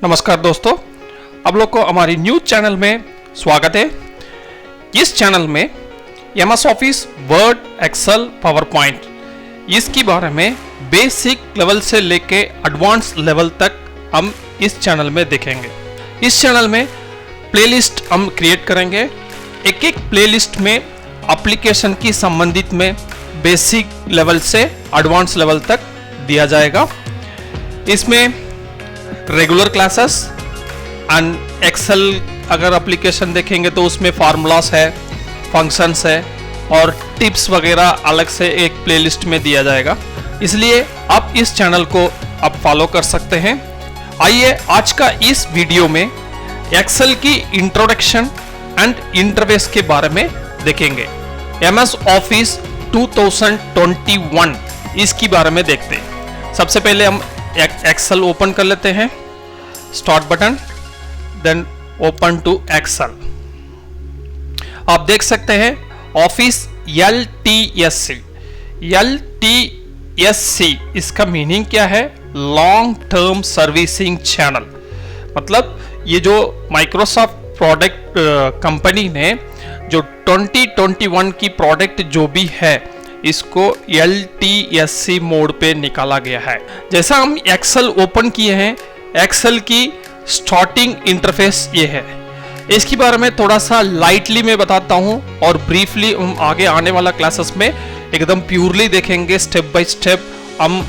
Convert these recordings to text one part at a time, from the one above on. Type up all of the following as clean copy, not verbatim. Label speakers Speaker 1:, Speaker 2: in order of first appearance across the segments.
Speaker 1: नमस्कार दोस्तों, आप लोग को हमारी न्यूज चैनल में स्वागत है। इस चैनल में MS Office, Word, Excel, PowerPoint इसके बारे में बेसिक लेवल से लेके एडवांस लेवल तक हम इस चैनल में देखेंगे। इस चैनल में प्लेलिस्ट हम क्रिएट करेंगे। एक एक प्लेलिस्ट में एप्लीकेशन की संबंधित में बेसिक लेवल से एडवांस लेवल तक दिया जाएगा। इसमें रेगुलर क्लासेस एंड एक्सेल अगर एप्लीकेशन देखेंगे तो उसमें फार्मूलास है, फंक्शंस है और टिप्स वगैरह अलग से एक प्लेलिस्ट में दिया जाएगा। इसलिए आप इस चैनल को आप फॉलो कर सकते हैं। आइए आज का इस वीडियो में एक्सेल की इंट्रोडक्शन एंड इंटरफेस के बारे में देखेंगे। एमएस ऑफिस 2021 इसके बारे में देखते हैं। सबसे पहले हम एक्सेल ओपन कर लेते हैं, start button, then open to Excel. आप देख सकते हैं ऑफिस LTSC इसका मीनिंग क्या है? Long term servicing channel. मतलब ये जो माइक्रोसॉफ्ट प्रोडक्ट कंपनी ने जो 2021 की प्रोडक्ट जो भी है इसको LTSC मोड पे निकाला गया है। जैसा हम एक्सेल ओपन किए हैं, एक्सेल की स्टार्टिंग इंटरफेस ये है। इसके बारे में थोड़ा सा लाइटली मैं बताता हूं और ब्रीफली हम आगे आने वाला क्लासेस में एकदम प्योरली देखेंगे। स्टेप बाय स्टेप हम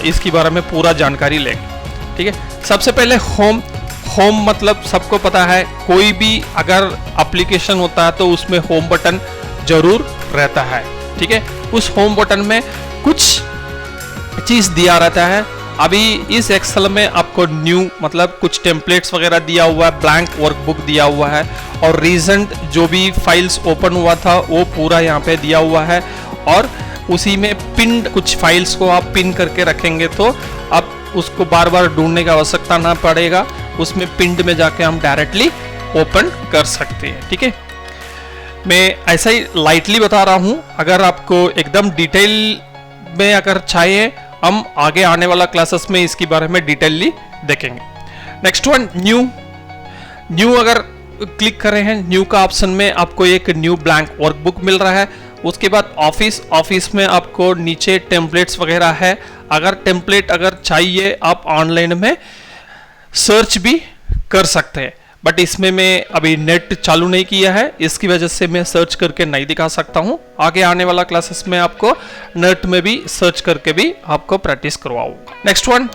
Speaker 1: इसके बारे में पूरा जानकारी लेंगे। ठीक है, सबसे पहले होम मतलब सबको पता है, कोई भी अगर एप्लीकेशन होता है तो उसमें होम बटन जरूर रहता है। ठीक है, उस होम बटन में कुछ चीज दिया रहता है। अभी इस एक्सेल में आपको न्यू मतलब कुछ टेम्पलेट्स वगैरह दिया हुआ है, ब्लैंक वर्कबुक दिया हुआ है और रीसेंट जो भी फाइल्स ओपन हुआ था वो पूरा यहाँ पे दिया हुआ है। और उसी में पिन कुछ फाइल्स को आप पिन करके रखेंगे तो आप उसको बार बार ढूंढने की आवश्यकता ना पड़ेगा। उसमें पिंड में जाके हम डायरेक्टली ओपन कर सकते हैं। ठीक है, मैं ऐसा ही लाइटली बता रहा हूं। अगर आपको एकदम डिटेल में अगर चाहिए, हम आगे आने वाला क्लासेस में इसके बारे में डिटेलली देखेंगे। नेक्स्ट वन, न्यू अगर क्लिक कर रहे हैं, न्यू का ऑप्शन में आपको एक न्यू ब्लैंक वर्कबुक मिल रहा है। उसके बाद ऑफिस में आपको नीचे टेम्पलेट्स वगैरह है। अगर टेम्पलेट अगर चाहिए आप ऑनलाइन में सर्च भी कर सकते हैं, बट इसमें मैं अभी नेट चालू नहीं किया है, इसकी वजह से मैं सर्च करके नहीं दिखा सकता हूं। आगे आने वाला क्लासेस में आपको नेट में भी सर्च करके भी आपको प्रैक्टिस करवाऊंगा। नेक्स्ट वन,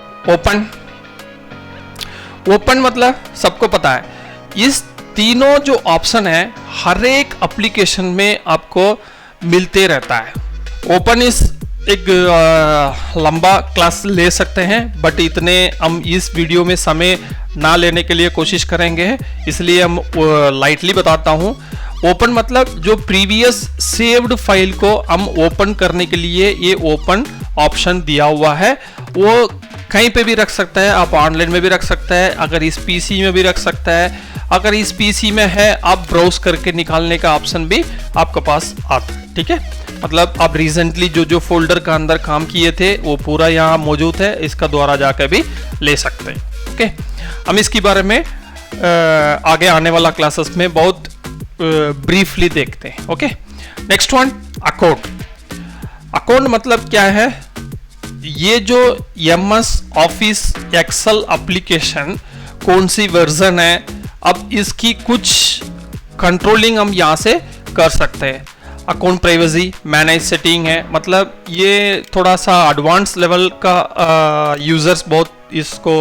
Speaker 1: ओपन मतलब सबको पता है, इस तीनों जो ऑप्शन है हर एक एप्लीकेशन में आपको मिलते रहता है। ओपन इस एक लंबा क्लास ले सकते हैं, बट इतने हम इस वीडियो में समय ना लेने के लिए कोशिश करेंगे, इसलिए हम लाइटली बताता हूं। ओपन मतलब जो प्रीवियस सेव्ड फाइल को हम ओपन करने के लिए ये ओपन ऑप्शन दिया हुआ है। वो कहीं पे भी रख सकता है, आप ऑनलाइन में भी रख सकता है, अगर इस पीसी में भी रख सकता है। अगर इस पीसी में है, आप ब्राउज करके निकालने का ऑप्शन भी आपके पास आता है। ठीक है, मतलब आप रिसेंटली जो फोल्डर का अंदर काम किए थे वो पूरा यहाँ मौजूद है, इसका द्वारा जाकर भी ले सकते हैं। ओके, हम इसके बारे में आगे आने वाला क्लासेस में बहुत ब्रीफली देखते हैं। ओके, नेक्स्ट वन, अकाउंट मतलब क्या है? ये जो एमएस ऑफिस एक्सेल एप्लीकेशन कौन सी वर्जन है, अब इसकी कुछ कंट्रोलिंग हम यहाँ से कर सकते हैं। अकाउंट प्राइवेसी मैनेज सेटिंग है, मतलब ये थोड़ा सा एडवांस लेवल का यूजर्स बहुत इसको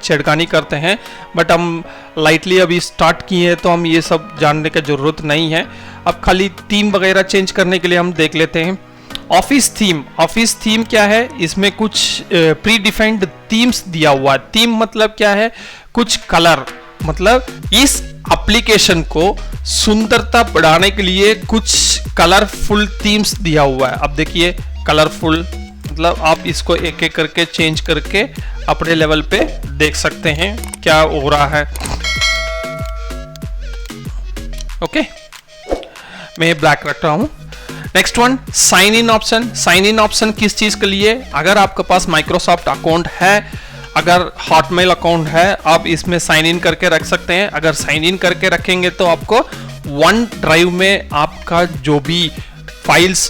Speaker 1: छेड़खानी करते हैं, बट हम लाइटली अभी स्टार्ट किए हैं तो हम ये सब जानने की जरूरत नहीं है। अब खाली थीम वगैरह चेंज करने के लिए हम देख लेते हैं। ऑफिस थीम क्या है? इसमें कुछ प्री डिफाइंड थीम्स दिया हुआ है। थीम मतलब क्या है? कुछ कलर, मतलब इस एप्लीकेशन को सुंदरता बढ़ाने के लिए कुछ कलरफुल थीम्स दिया हुआ है। अब देखिए, कलरफुल मतलब आप इसको एक एक करके चेंज करके अपने लेवल पे देख सकते हैं क्या हो रहा है। ओके, मैं ब्लैक रख रहा हूं। Next one, sign in option किस चीज के लिए? अगर आपके पास माइक्रोसॉफ्ट अकाउंट है अगर हॉटमेल अकाउंट है आप इसमें साइन इन करके रख सकते हैं। अगर साइन इन करके रखेंगे तो आपको वन ड्राइव में आपका जो भी फाइल्स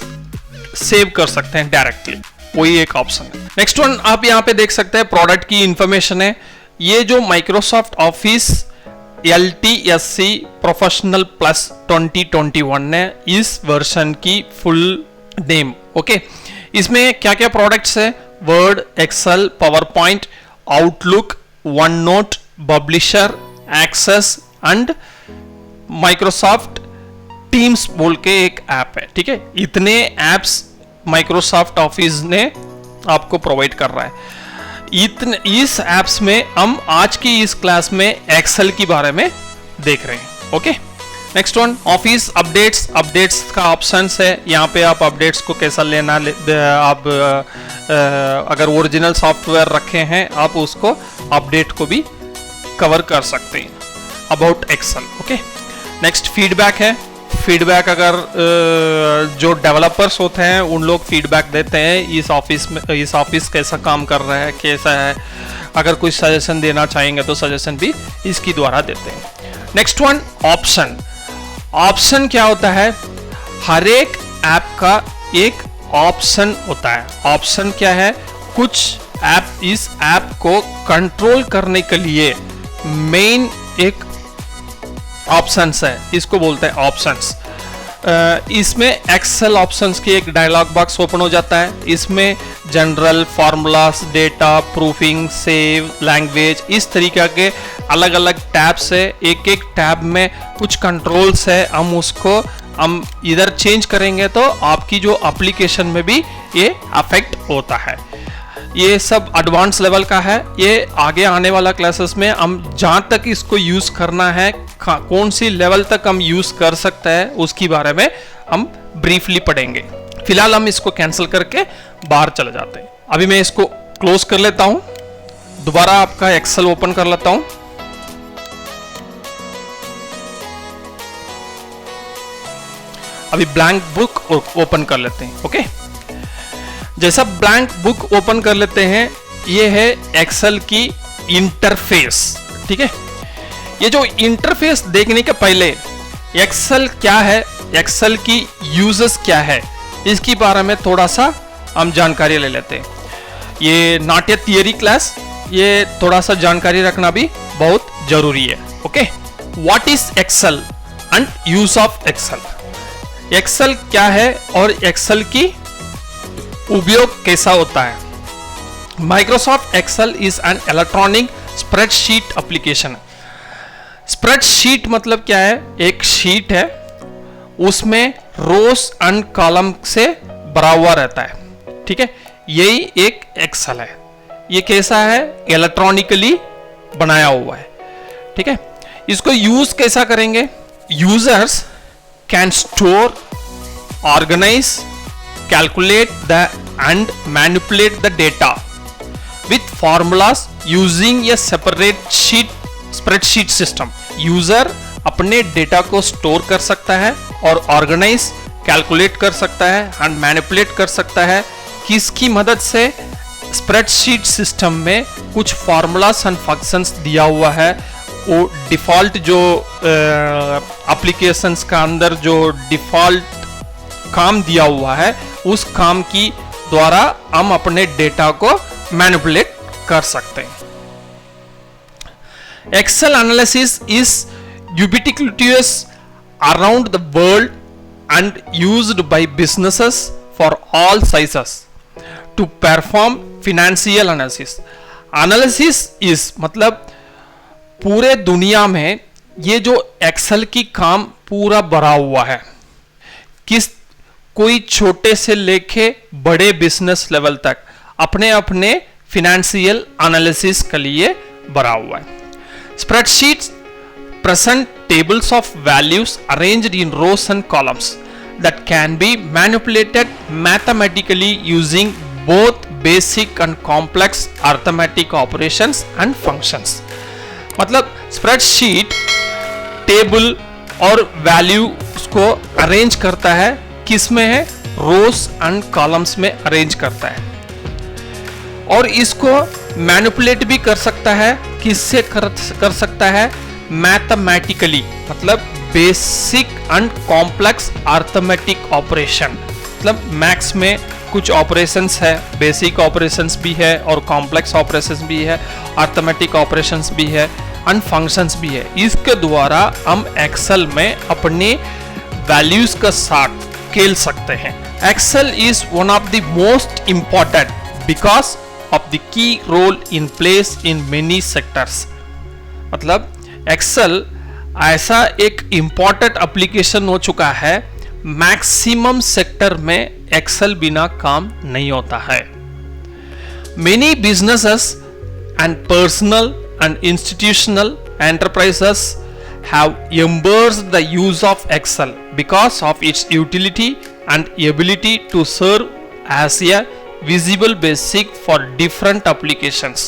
Speaker 1: सेव कर सकते हैं डायरेक्टली, वही एक ऑप्शन है। नेक्स्ट वन आप यहाँ पे देख सकते हैं, प्रोडक्ट की इंफॉर्मेशन है। ये जो Microsoft office LTSC professional plus 2021 है, इस वर्जन की फुल नेम। ओके, इसमें क्या क्या प्रोडक्ट्स है? Word, Excel, PowerPoint, Outlook, OneNote, Publisher, Access and Microsoft Teams बोल के एक ऐप है। ठीक है, इतने ऐप्स माइक्रोसॉफ्ट ऑफिस ने आपको प्रोवाइड कर रहा है। इस ऐप्स में हम आज की इस क्लास में एक्सेल के बारे में देख रहे हैं। Okay, next one, office updates का ऑप्शन है। यहाँ पे आप अपडेट्स को कैसा लेना आप अगर ओरिजिनल सॉफ्टवेयर रखे हैं आप उसको अपडेट को भी कवर कर सकते हैं about Excel. Okay, next feedback है। फीडबैक अगर जो डेवलपर्स होते हैं उन लोग फीडबैक देते हैं इस ऑफिस कैसा काम कर रहा है, कैसा है। अगर कोई सजेशन देना चाहेंगे तो सजेशन भी इसकी द्वारा देते हैं। नेक्स्ट वन, ऑप्शन क्या होता है? हर एक ऐप का एक ऑप्शन होता है। ऑप्शन क्या है? कुछ ऐप इस ऐप को कंट्रोल करने के लिए मेन एक ऑप्शंस है, इसको बोलते हैं ऑप्शंस। इसमें एक्सेल ऑप्शंस की एक डायलॉग बॉक्स ओपन हो जाता है। इसमें general, formulas, data, proofing, save, language, इस तरीके के अलग अलग टैब्स है। एक एक टैब में कुछ कंट्रोल्स है, हम इधर चेंज करेंगे तो आपकी जो एप्लीकेशन में भी ये अफेक्ट होता है। ये सब एडवांस लेवल का है। ये आगे आने वाला क्लासेस में हम जहाँ तक इसको यूज करना है, कौन सी लेवल तक हम यूज कर सकते हैं, उसके बारे में हम ब्रीफली पढ़ेंगे। फिलहाल हम इसको कैंसिल करके बाहर चले जाते हैं। अभी मैं इसको क्लोज कर लेता हूं, दोबारा आपका एक्सेल ओपन कर लेता हूं। अभी ब्लैंक बुक ओपन कर लेते हैं। ओके, जैसा ब्लैंक बुक ओपन कर लेते हैं, ये है एक्सेल की इंटरफेस। ठीक है, ये जो इंटरफेस देखने के पहले एक्सेल क्या है, एक्सेल की यूजेस क्या है, इसके बारे में थोड़ा सा हम जानकारी ले लेते हैं। ये नॉट ए थियरी क्लास, ये थोड़ा सा जानकारी रखना भी बहुत जरूरी है। Okay, what is Excel and use of Excel. Excel क्या है और एक्सेल की उपयोग कैसा होता है। Microsoft Excel is an electronic spreadsheet application. Spreadsheet मतलब क्या है? एक शीट है, उसमें रोज एंड कॉलम से भरा हुआ रहता है। ठीक है, यही एक एक्सेल है। ये कैसा है? इलेक्ट्रॉनिकली बनाया हुआ है। ठीक है, इसको यूज कैसा करेंगे? Users can store, organise, calculate the and manipulate the data with formulas using a separate spreadsheet system. User अपने डेटा को स्टोर कर सकता है और ऑर्गेनाइज, कैलकुलेट कर सकता है एंड मैनिपुलेट कर सकता है। किसकी मदद से? स्प्रेडशीट सिस्टम में कुछ फॉर्मूलास एंड फंक्शंस दिया हुआ है। वो डिफॉल्ट जो एप्लीकेशंस का अंदर जो डिफॉल्ट काम दिया हुआ है, उस काम की द्वारा हम अपने डेटा को मैनिपुलेट कर सकते हैं। Excel analysis is ubiquitous around the world and used by businesses for all sizes to perform financial analysis. Analysis is मतलब पूरे दुनिया में ये जो एक्सेल की काम पूरा भरा हुआ है, कोई छोटे से लेके बड़े बिजनेस लेवल तक अपने अपने फिनेंशियल एनालिसिस के लिए भरा हुआ है। Spreadsheets present tables of values arranged in rows and columns that can be manipulated mathematically using both basic and complex arithmetic operations and functions. मतलब स्प्रेडशीट टेबल और वैल्यू को अरेंज करता है, किस में है? रोज एंड कॉलम्स में अरेंज करता है। और इसको मैनिपुलेट भी कर सकता है। किससे कर सकता है? मैथमेटिकली, मतलब basic and complex arithmetic operation. मतलब मैथ्स में कुछ ऑपरेशंस है, बेसिक ऑपरेशंस भी है और कॉम्प्लेक्स ऑपरेशंस भी है, अर्थमेटिक ऑपरेशंस भी है एंड फंक्शंस भी है। इसके द्वारा हम एक्सेल में अपने वैल्यूज का साथ खेल सकते हैं। Excel is one of the most important because of the key role in place in many sectors. मतलब एक्सेल ऐसा एक इंपॉर्टेंट एप्लीकेशन हो चुका है, मैक्सिमम सेक्टर में एक्सेल बिना काम नहीं होता है। Many businesses and personal and institutional enterprises have embraced the use of Excel because of its utility and ability to serve as a visible basic for different applications।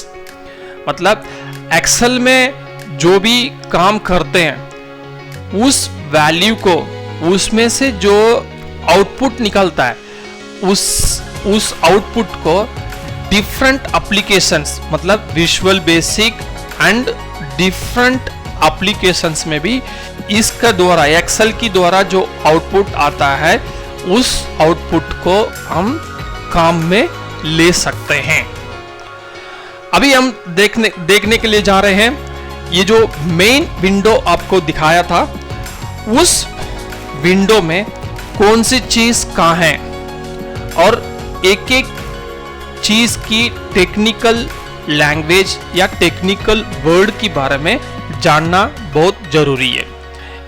Speaker 1: मतलब Excel में जो भी काम करते हैं उस वैल्यू को, उसमें से जो आउटपुट निकलता है उस आउटपुट को डिफरेंट एप्लीकेशंस, मतलब visual basic and different applications में भी इसका द्वारा, एक्सेल की द्वारा जो आउटपुट आता है उस आउटपुट को हम काम में ले सकते हैं। अभी हम देखने के लिए जा रहे हैं, ये जो मेन विंडो आपको दिखाया था उस विंडो में कौन सी चीज कहाँ है और एक एक चीज की टेक्निकल लैंग्वेज या टेक्निकल वर्ड के बारे में जानना बहुत जरूरी है।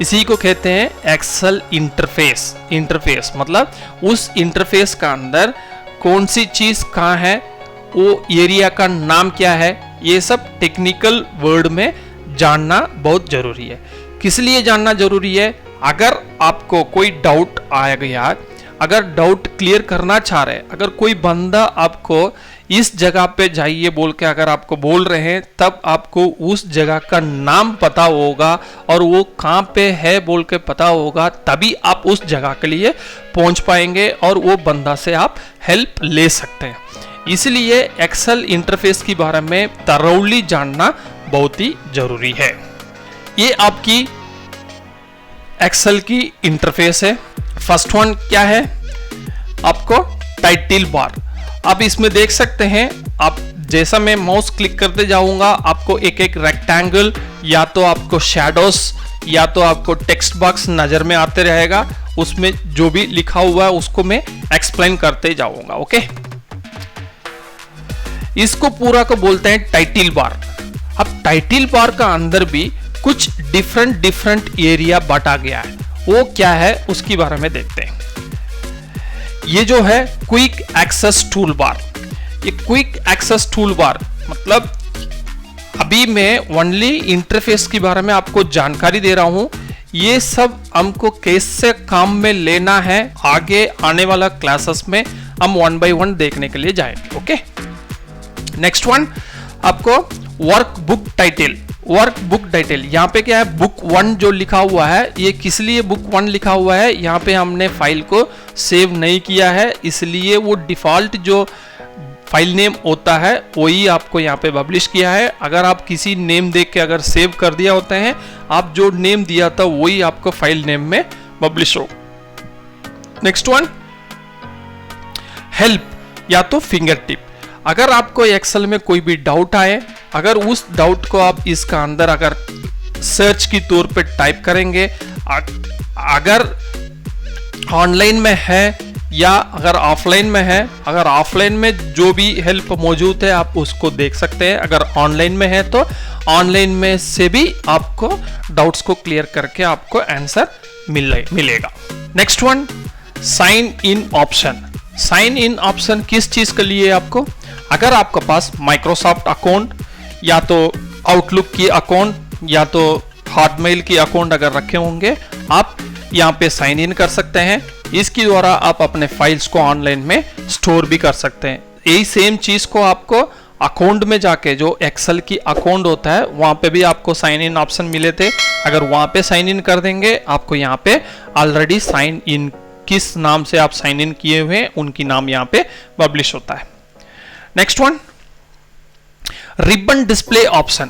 Speaker 1: इसी को कहते हैं एक्सेल इंटरफेस। मतलब उस इंटरफेस का अंदर कौन सी चीज कहाँ है, वो एरिया का नाम क्या है, ये सब टेक्निकल वर्ड में जानना बहुत जरूरी है। किस लिए जानना जरूरी है? अगर आपको कोई डाउट आ गया, अगर डाउट क्लियर करना चाह रहे, अगर कोई बंदा आपको इस जगह पे जाइए बोल के अगर आपको बोल रहे हैं, तब आपको उस जगह का नाम पता होगा और वो कहाँ पे है बोल के पता होगा, तभी आप उस जगह के लिए पहुंच पाएंगे और वो बंदा से आप हेल्प ले सकते हैं। इसलिए एक्सेल इंटरफेस के बारे में थरोली जानना बहुत ही जरूरी है। ये आपकी एक्सेल की इंटरफेस है। फर्स्ट वन क्या है? आपको टाइटल बार। आप इसमें देख सकते हैं, आप जैसा मैं माउस क्लिक करते जाऊंगा आपको एक एक रेक्टेंगल या तो आपको शैडोज या तो आपको टेक्स्ट बॉक्स नजर में आते रहेगा, उसमें जो भी लिखा हुआ है उसको मैं एक्सप्लेन करते जाऊंगा। ओके, इसको पूरा को बोलते हैं टाइटल बार। अब टाइटल बार का अंदर भी कुछ डिफरेंट एरिया बांटा गया है, वो क्या है उसके बारे में देखते हैं। ये जो है क्विक एक्सेस टूल बार। ये क्विक एक्सेस टूल बार मतलब अभी मैं ओनली इंटरफेस के बारे में आपको जानकारी दे रहा हूं, ये सब हमको कैसे काम में लेना है आगे आने वाला क्लासेस में हम वन बाय वन देखने के लिए जाएंगे। ओके, नेक्स्ट वन आपको वर्क बुक टाइटल। यहाँ पे क्या है, बुक 1 जो लिखा हुआ है, ये किस लिए बुक 1 लिखा हुआ है? यहाँ पे हमने फाइल को सेव नहीं किया है, इसलिए वो डिफॉल्ट जो फाइल नेम होता है वही आपको यहाँ पे पब्लिश किया है। अगर आप किसी नेम देख के अगर सेव कर दिया होते हैं, आप जो नेम दिया था वही आपको फाइल नेम में पब्लिश हो। नेक्स्ट वन हेल्प या तो फिंगर टिप। अगर आपको एक्सेल में कोई भी डाउट आए, अगर उस डाउट को आप इसका अंदर अगर सर्च की तौर पे टाइप करेंगे, अगर ऑनलाइन में है या अगर ऑफलाइन में है, अगर ऑफलाइन में जो भी हेल्प मौजूद है आप उसको देख सकते हैं, अगर ऑनलाइन में है तो ऑनलाइन में से भी आपको डाउट्स को क्लियर करके आपको आंसर मिलेगा। Next one sign in option. Sign in option किस चीज के लिए? आपको अगर आपके पास माइक्रोसॉफ्ट अकाउंट या तो आउटलुक की अकाउंट या तो हॉटमेल की अकाउंट अगर रखे होंगे, आप यहाँ पे साइन इन कर सकते हैं। इसके द्वारा आप अपने फाइल्स को ऑनलाइन में स्टोर भी कर सकते हैं। यही सेम चीज को आपको अकाउंट में जाके जो एक्सेल की अकाउंट होता है वहां पे भी आपको साइन इन ऑप्शन मिले थे, अगर वहां पे साइन इन कर देंगे आपको यहाँ पे ऑलरेडी साइन इन, किस नाम से आप साइन इन किए हुए हैं उनकी नाम यहाँ पे पब्लिश होता है। Next one ribbon display option.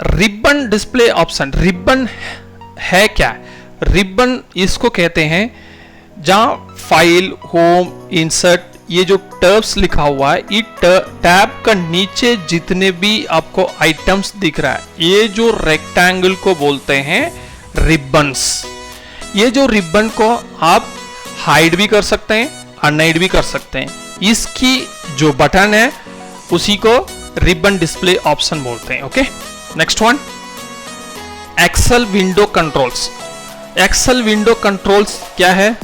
Speaker 1: Ribbon display option, ribbon है क्या? रिबन इसको कहते हैं जहां फाइल, होम, इंसर्ट, ये जो टैब्स लिखा हुआ है, ये टैब का नीचे जितने भी आपको आइटम्स दिख रहा है, ये जो रेक्टेंगल को बोलते हैं रिबन्स। ये जो रिबन को आप हाइड भी कर सकते हैं, अनहाइड भी कर सकते हैं। इसकी जो बटन है उसी को रिबन डिस्प्ले ऑप्शन बोलते हैं। Okay, next one, Excel window controls. Excel window controls क्या है?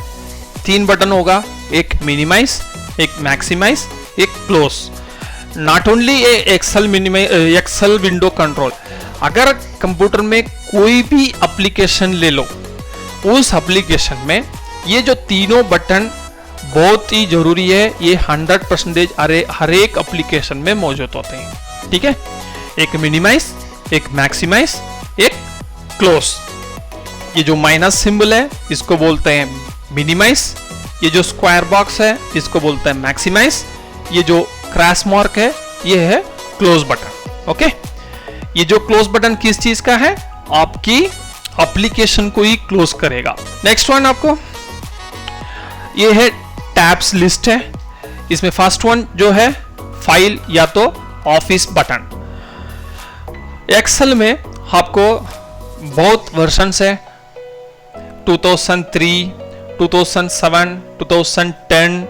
Speaker 1: 3 बटन होगा, एक मिनिमाइज, एक मैक्सिमाइज, एक close. Not only a Excel window control, अगर कंप्यूटर में कोई भी एप्लीकेशन ले लो, उस एप्लीकेशन में ये जो तीनों बटन बहुत ही जरूरी है। ये 100% हर एक एप्लीकेशन में मौजूद होते हैं। ठीक है, एक मिनिमाइज, एक मैक्सिमाइज, एक क्लोज। ये जो माइनस सिंबल है इसको बोलते हैं मिनिमाइज, ये जो स्क्वायर बॉक्स है इसको बोलते हैं मैक्सिमाइज, ये जो क्रॉस मार्क है ये है क्लोज बटन। ओके, ये जो क्लोज बटन किस चीज का है? आपकी एप्लीकेशन को ही क्लोज करेगा। नेक्स्ट वन आपको ये है टैब्स लिस्ट है। इसमें फर्स्ट वन जो है फाइल या तो ऑफिस बटन। एक्सेल में आपको बहुत वर्जन्स है, 2003, 2007, 2010,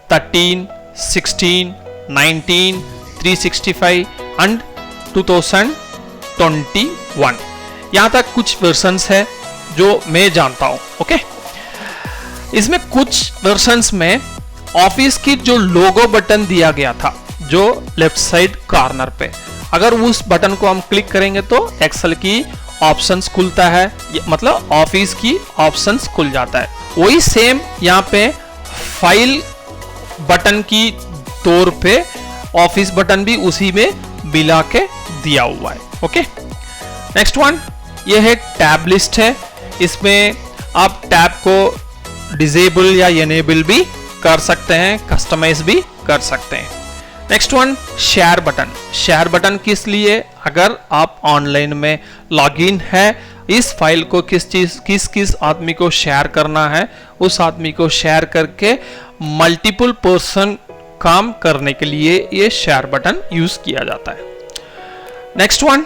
Speaker 1: 13, 16, 19, 365 एंड 2021। यहां तक कुछ वर्जन्स है जो मैं जानता हूं। ओके, इसमें कुछ वर्जन्स में ऑफिस की जो लोगो बटन दिया गया था, जो लेफ्ट साइड कॉर्नर पे, अगर उस बटन को हम क्लिक करेंगे तो एक्सेल की ऑप्शंस खुलता है, मतलब ऑफिस की ऑप्शंस खुल जाता है। वही सेम यहाँ पे फाइल बटन की तौर पे ऑफिस बटन भी उसी में मिला के दिया हुआ है। ओके, नेक्स्ट वन ये है टैब लिस्ट है। इसमें आप टैब को डिसेबल या इनेबल भी कर सकते हैं, कस्टमाइज भी कर सकते हैं। Next one share button. Share button किस लिए? अगर आप ऑनलाइन में लॉगिन है, इस फाइल को किस आदमी को शेयर करना है, उस आदमी को शेयर करके मल्टीपल पर्सन काम करने के लिए ये शेयर बटन यूज किया जाता है। नेक्स्ट वन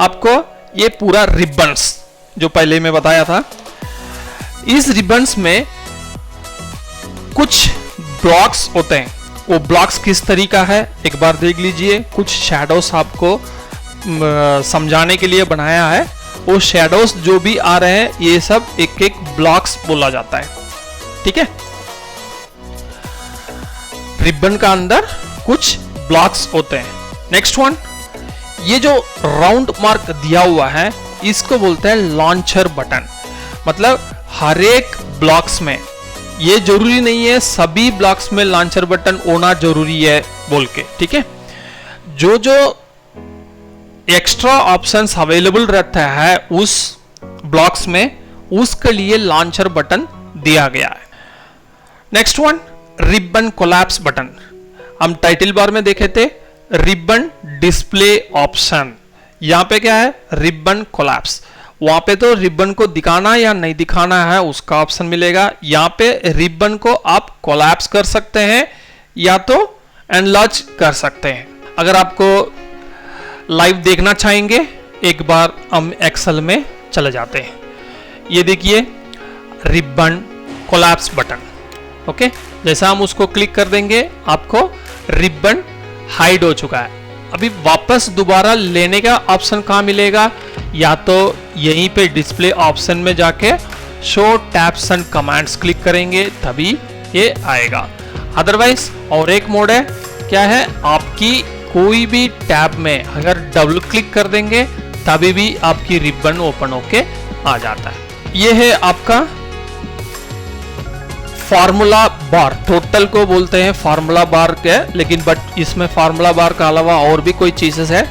Speaker 1: आपको ये पूरा रिबन्स जो पहले मैं बताया था, इस रिबन्स में कुछ ब्लॉक्स होते हैं। वो ब्लॉक्स किस तरीका है एक बार देख लीजिए। कुछ शैडोज आपको समझाने के लिए बनाया है। वो शैडोज जो भी आ रहे हैं ये सब एक एक ब्लॉक्स बोला जाता है। ठीक है, रिबन का अंदर कुछ ब्लॉक्स होते हैं। नेक्स्ट वन ये जो राउंड मार्क दिया हुआ है इसको बोलते हैं लॉन्चर बटन। मतलब हर एक ब्लॉक्स में, ये जरूरी नहीं है सभी ब्लॉक्स में लॉन्चर बटन होना जरूरी है बोल के। ठीक है, जो जो एक्स्ट्रा ऑप्शंस अवेलेबल रहता है उस ब्लॉक्स में, उसके लिए लॉन्चर बटन दिया गया है। Next one ribbon collapse button. हम टाइटल बार में देखे थे रिबन डिस्प्ले ऑप्शन। यहां पे क्या है? Ribbon collapse. वहां पे तो रिबन को दिखाना या नहीं दिखाना है उसका ऑप्शन मिलेगा। यहां पे रिबन को आप कोलैप्स कर सकते हैं या तो एनलार्ज कर सकते हैं। अगर आपको लाइव देखना चाहेंगे एक बार हम एक्सेल में चले जाते हैं। ये देखिए रिबन कोलैप्स बटन। ओके, जैसा हम उसको क्लिक कर देंगे आपको रिबन हाइड हो चुका है। अभी वापस दोबारा लेने का ऑप्शन कहाँ मिलेगा? या तो यहीं पे डिस्प्ले ऑप्शन में जाके show tabs and commands click करेंगे तभी ये आएगा। अदरवाइज और एक मोड है, क्या है? आपकी कोई भी टैब में अगर डबल क्लिक कर देंगे तभी भी आपकी रिबन ओपन होके आ जाता है। ये है आपका फार्मूला बार। टोटल को बोलते हैं फार्मूला बार के, लेकिन बट इसमें फार्मूला बार का अलावा और भी कोई चीजें है।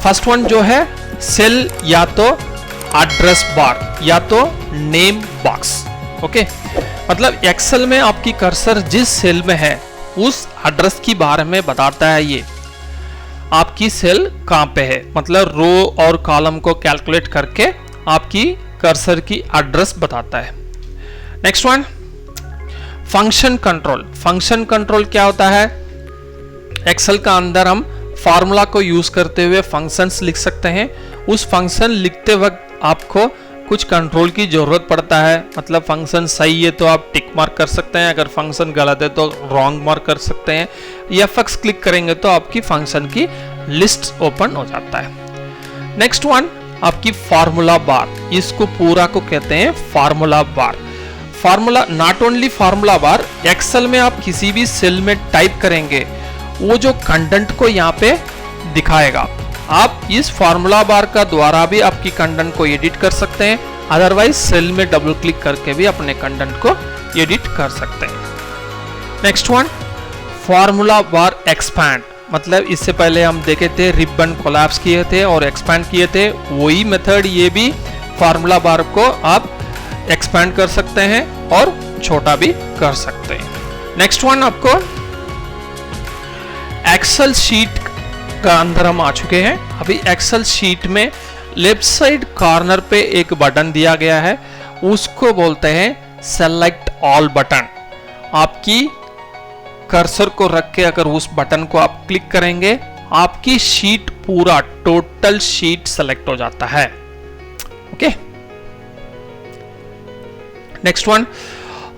Speaker 1: फर्स्ट वन जो है सेल या तो एड्रेस बार या तो नेम बॉक्स। ओके, मतलब एक्सेल में आपकी कर्सर जिस सेल में है उस एड्रेस की बारे में बताता है ये। आपकी सेल कहाँ पे है, मतलब रो और कॉलम को कैलकुलेट करके आपकी कर्सर की एड्रेस बताता है। Next one, function control. Function control क्या होता है? एक्सेल का अंदर हम फार्मूला को यूज करते हुए फंक्शंस लिख सकते हैं। उस फंक्शन लिखते वक्त आपको कुछ कंट्रोल की जरूरत पड़ता है, मतलब फंक्शन सही है तो आप टिक मार्क कर सकते हैं, अगर फंक्शन गलत है तो रॉन्ग मार्क कर सकते हैं, या F6 क्लिक करेंगे तो आपकी फंक्शन की लिस्ट ओपन हो जाता है। नेक्स्ट वन, आपकी फार्मूला बार। इसको पूरा को कहते हैं formula bar. Formula, not only formula bar, Excel में आप किसी भी सेल में टाइप करेंगे वो जो कंटेंट को यहाँ पे दिखाएगा। आप इस फार्मूला बार का द्वारा भी आपकी कंटेंट को एडिट कर सकते हैं, अदरवाइज सेल में डबल क्लिक करके भी अपने कंटेंट को एडिट कर सकते हैं। नेक्स्ट वन, फार्मूला बार एक्सपैंड। मतलब इससे पहले हम देखे थे रिबन कोलैप्स किए थे और एक्सपैंड किए थे, वही मेथड ये भी फार्मूला बार को आप एक्सपैंड कर सकते हैं और छोटा भी कर सकते हैं। नेक्स्ट वन, आपको एक्सेल शीट का अंदर हम आ चुके हैं। अभी एक्सेल शीट में लेफ्ट साइड कॉर्नर पे एक बटन दिया गया है, उसको बोलते हैं सेलेक्ट ऑल बटन। आपकी कर्सर को रख के अगर उस बटन को आप क्लिक करेंगे, आपकी शीट पूरा टोटल शीट सेलेक्ट हो जाता है। ओके, नेक्स्ट वन,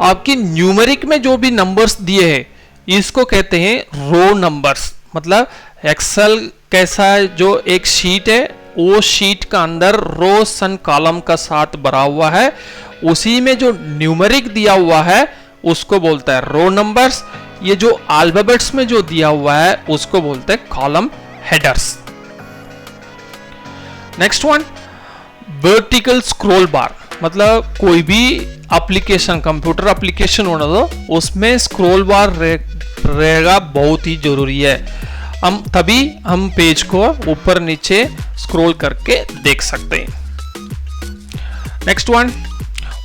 Speaker 1: आपकी न्यूमेरिक में जो भी नंबर्स दिए हैं इसको कहते हैं रो नंबर्स। मतलब एक्सेल कैसा है, जो एक शीट है वो शीट का अंदर रोस एंड कॉलम का साथ भरा हुआ है, उसी में जो न्यूमेरिक दिया हुआ है उसको बोलता है रो नंबर्स। ये जो अल्फाबेट्स में जो दिया हुआ है उसको बोलते हैं column headers. Next one, vertical scroll बार। मतलब कोई भी एप्लीकेशन, कंप्यूटर एप्लीकेशन होना दो, उसमें स्क्रॉल बार रहेगा, बहुत ही जरूरी है। तभी हम पेज को ऊपर नीचे स्क्रॉल करके देख सकते हैं। Next one,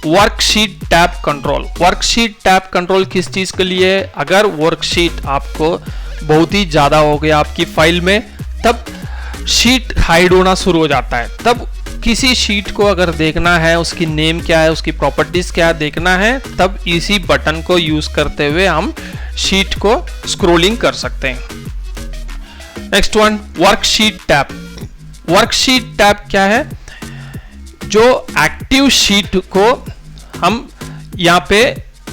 Speaker 1: worksheet tab control. Worksheet tab control किस चीज के लिए? अगर वर्कशीट आपको बहुत ही ज्यादा हो गया आपकी फाइल में, तब शीट हाइड होना शुरू हो जाता है। तब किसी शीट को अगर देखना है, उसकी नेम क्या है, उसकी प्रॉपर्टीज क्या है देखना है, तब इसी बटन को यूज करते हुए हम शीट को स्क्रॉलिंग कर सकते हैं। Next one, worksheet tab. Worksheet tab क्या है? जो एक्टिव शीट को हम यहाँ पे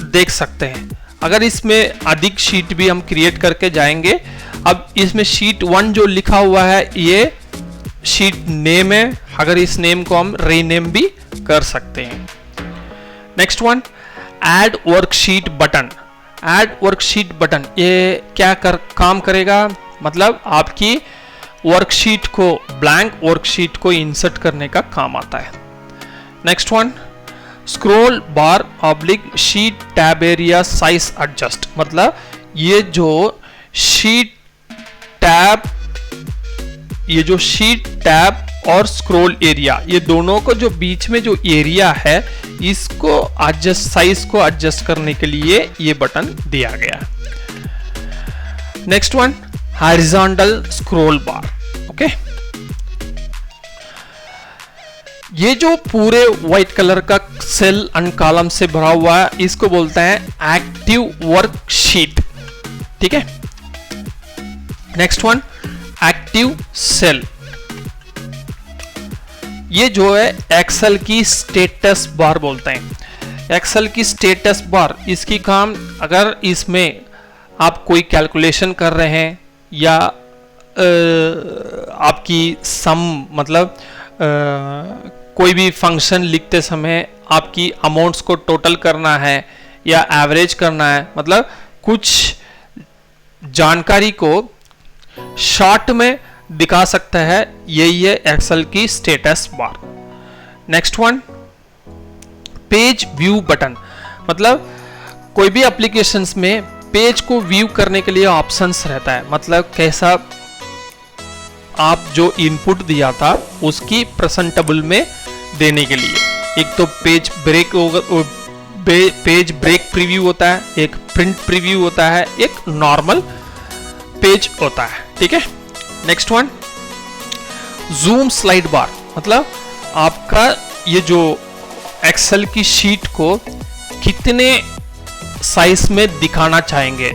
Speaker 1: देख सकते हैं। अगर इसमें अधिक शीट भी हम क्रिएट करके जाएंगे, अब इसमें शीट 1 जो लिखा हुआ है ये शीट नेम है, अगर इस नेम को हम रीनेम भी कर सकते हैं। Next one, add worksheet button. Add worksheet button ये क्या काम करेगा? मतलब आपकी वर्कशीट को, ब्लैंक वर्कशीट को इंसर्ट करने का काम आता है। नेक्स्ट वन, स्क्रॉल बार oblique sheet tab area size adjust. मतलब ये जो शीट टैब और स्क्रॉल एरिया, ये दोनों को जो बीच में जो एरिया है, इसको एडजस्ट, साइज को एडजस्ट करने के लिए ये बटन दिया गया है। नेक्स्ट वन, हॉरिजॉन्टल स्क्रॉल बार। ओके, ये जो पूरे व्हाइट कलर का सेल एंड कॉलम से भरा हुआ है, इसको बोलते हैं एक्टिव वर्कशीट। ठीक है। Next one, active cell. ये जो है एक्सेल की स्टेटस बार बोलते हैं। एक्सेल की स्टेटस बार, इसकी काम, अगर इसमें आप कोई कैलकुलेशन कर रहे हैं या आपकी सम, मतलब कोई भी फंक्शन लिखते समय आपकी अमाउंट्स को टोटल करना है या एवरेज करना है, मतलब कुछ जानकारी को शॉर्ट में दिखा सकता है, यही है एक्सेल की status bar. Next one, page view button. मतलब कोई भी एप्लीकेशंस में पेज को व्यू करने के लिए ऑप्शंस रहता है, मतलब कैसा आप जो इनपुट दिया था उसकी प्रेजेंटेबल में देने के लिए। एक तो page break page break preview होता है, एक प्रिंट प्रीव्यू होता है, एक नॉर्मल पेज होता है। ठीक है। नेक्स्ट वन, जूम स्लाइड बार, मतलब आपका ये जो एक्सेल की शीट को कितने साइज में दिखाना चाहेंगे।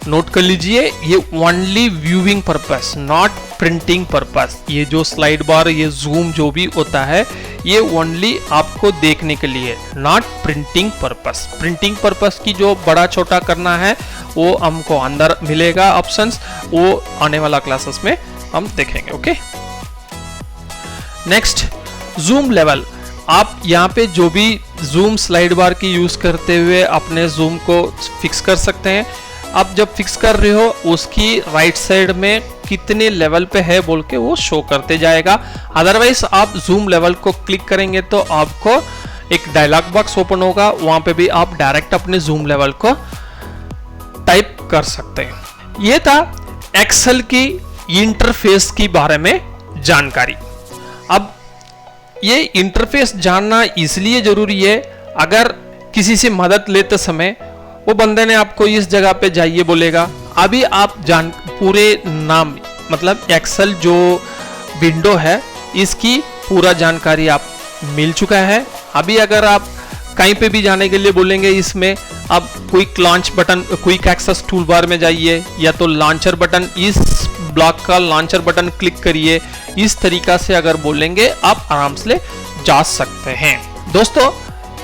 Speaker 1: नोट कर लीजिए, ये only viewing purpose, not printing purpose. ये जो स्लाइड बार, ये जूम जो भी होता है, ये ओनली आपको देखने के लिए, not printing purpose. Printing purpose की जो बड़ा छोटा करना है वो हमको अंदर मिलेगा ऑप्शंस, वो आने वाला क्लासेस में हम देखेंगे। Okay, next, zoom level. आप यहाँ पे जो भी जूम स्लाइड बार की यूज करते हुए अपने जूम को फिक्स कर सकते हैं। आप जब फिक्स कर रहे हो उसकी राइट साइड में कितने लेवल पे है बोल के वो शो करते जाएगा। अदरवाइज आप जूम लेवल को क्लिक करेंगे तो आपको एक डायलॉग बॉक्स ओपन होगा, वहां पे भी आप डायरेक्ट अपने जूम लेवल को टाइप कर सकते हैं। ये था एक्सेल की इंटरफेस की बारे में जानकारी। अब ये इंटरफेस जानना इसलिए जरूरी है, अगर किसी से मदद लेते समय वो बंदे ने आपको इस जगह पे जाइए बोलेगा, अभी आप पूरे नाम, मतलब एक्सेल जो विंडो है इसकी पूरा जानकारी आप मिल चुका है। अभी अगर आप कहीं पे भी जाने के लिए बोलेंगे, इसमें आप quick launch button, quick access toolbar में जाइए, या तो लॉन्चर बटन, इस ब्लॉक का लॉन्चर बटन क्लिक करिए। इस तरीका से अगर बोलेंगे आप आराम से जा सकते हैं। दोस्तों,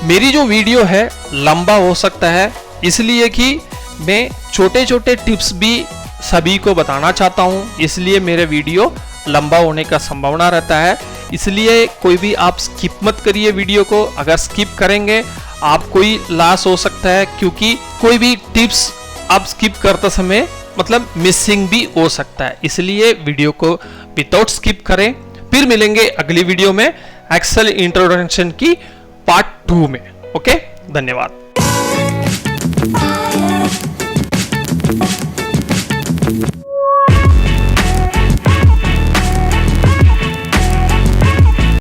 Speaker 1: मेरी जो वीडियो है लंबा हो सकता है, इसलिए कि मैं छोटे छोटे टिप्स भी सभी को बताना चाहता हूं, इसलिए मेरे वीडियो लंबा होने का संभावना रहता है। इसलिए कोई भी आप स्किप मत करिए वीडियो को। अगर स्किप करेंगे आप कोई लॉस हो सकता है, क्योंकि कोई भी टिप्स आप स्किप करते समय मतलब मिसिंग भी हो सकता है। इसलिए वीडियो को विदाउट स्किप करें। फिर मिलेंगे अगली वीडियो में एक्सेल इंट्रोडक्शन की पार्ट 2 में। ओके, धन्यवाद।